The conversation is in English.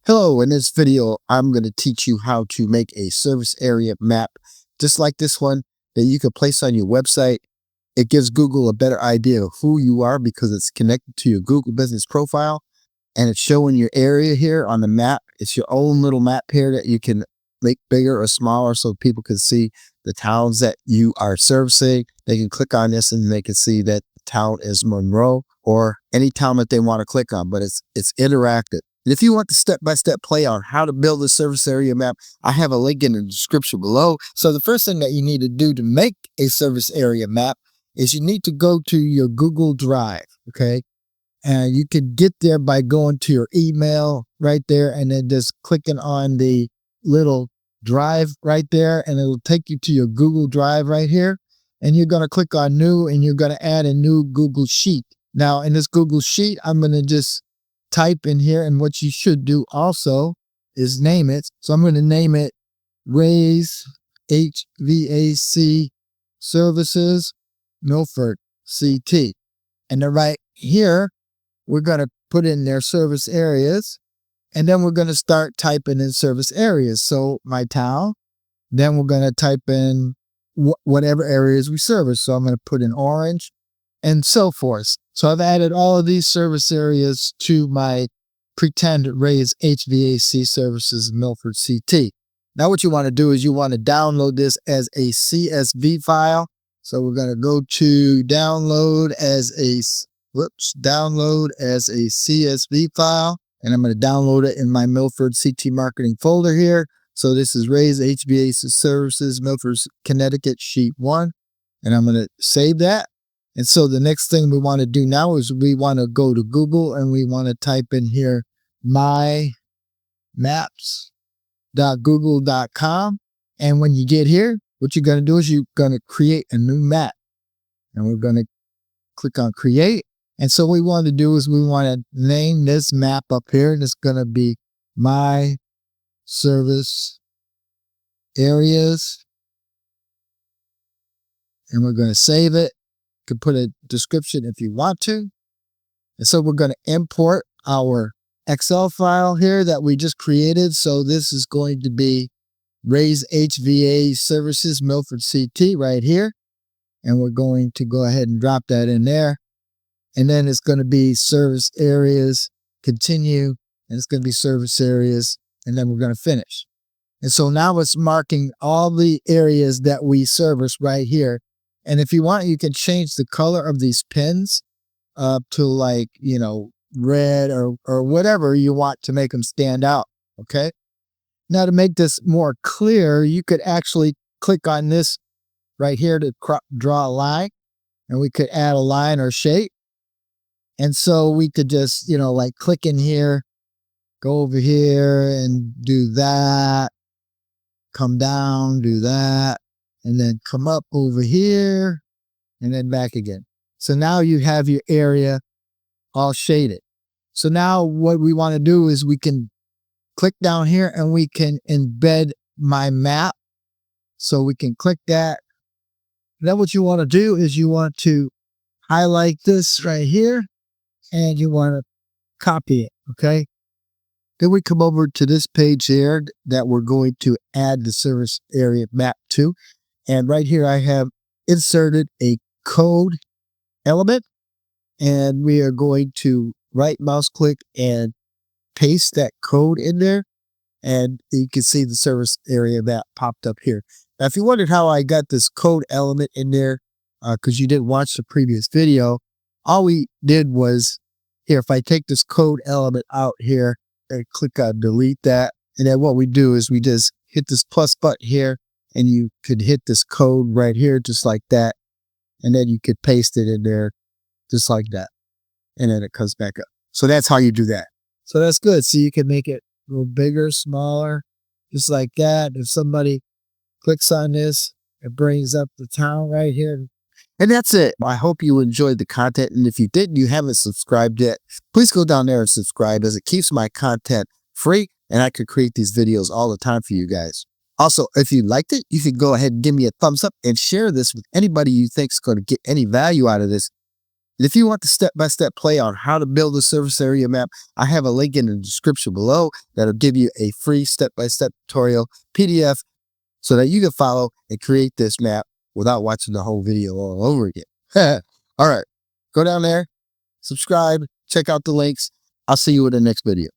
Hello, in this video, I'm going to teach you how to make a service area map just like this one that you can place on your website. It gives Google a better idea of who you are because it's connected to your Google business profile and it's showing your area here on the map. It's your own little map here that you can make bigger or smaller so people can see the towns that you are servicing. They can click on this and they can see that the town is Monroe or any town that they want to click on, but it's interactive. And if you want the step-by-step play on how to build a service area map, I have a link in the description below. So the first thing that you need to do to make a service area map is you need to go to your Google Drive, okay? And you can get there by going to your email right there and then just clicking on the little drive right there, and it'll take you to your Google Drive right here. And you're going to click on new and you're going to add a new Google Sheet. Now in this Google Sheet, I'm going to just type in here, and what you should do also is name it. So I'm going to name it Raise HVAC Services Milford CT. And then right here, we're going to put in their service areas, and then we're going to start typing in service areas. So my town, then we're going to type in whatever areas we service. So I'm going to put in orange and so forth. So I've added all of these service areas to my pretend Raise HVAC Services Milford CT. Now what you want to do is you want to download this as a CSV file. So we're going to go to download as a CSV file, and I'm going to download it in my Milford CT marketing folder here. So this is Raise HVAC Services Milford, Connecticut Sheet 1, and I'm going to save that. And so the next thing we want to do now is we want to go to Google and we want to type in here mymaps.google.com. And when you get here, what you're going to do is you're going to create a new map. And we're going to click on create. And so what we want to do is we want to name this map up here, and it's going to be My Service Areas. And we're going to save it. You can put a description if you want to. And so we're going to import our Excel file here that we just created. So this is going to be Raise HVA Services Milford CT right here. And we're going to go ahead and drop that in there. And then it's going to be service areas, continue, and it's going to be service areas, and then we're going to finish. And so now it's marking all the areas that we service right here. And if you want, you can change the color of these pins up to like, red or whatever you want to make them stand out. Okay. Now to make this more clear, you could actually click on this right here to draw a line, and we could add a line or shape. And so we could just, like click in here, go over here and do that, come down, do that, and then come up over here and then back again. So now you have your area all shaded. So now what we want to do is we can click down here and we can embed my map. So we can click that. Then what you want to do is you want to highlight this right here and you want to copy it. Okay. Then we come over to this page here that we're going to add the service area map to. And right here, I have inserted a code element, and we are going to right mouse click and paste that code in there. And you can see the service area map popped up here. Now, if you wondered how I got this code element in there, because you didn't watch the previous video, all we did was here, if I take this code element out here and click on delete that, and then what we do is we just hit this plus button here, and you could hit this code right here, just like that. And then you could paste it in there just like that. And then it comes back up. So that's how you do that. So that's good. So you can make it a little bigger, smaller, just like that. If somebody clicks on this, it brings up the town right here. And that's it. I hope you enjoyed the content. And if you didn't, you haven't subscribed yet, please go down there and subscribe, as it keeps my content free. And I could create these videos all the time for you guys. Also, if you liked it, you can go ahead and give me a thumbs up and share this with anybody you think is going to get any value out of this. If you want the step-by-step play on how to build a surface area map, I have a link in the description below that'll give you a free step-by-step tutorial PDF so that you can follow and create this map without watching the whole video all over again. All right, go down there, subscribe, check out the links. I'll see you in the next video.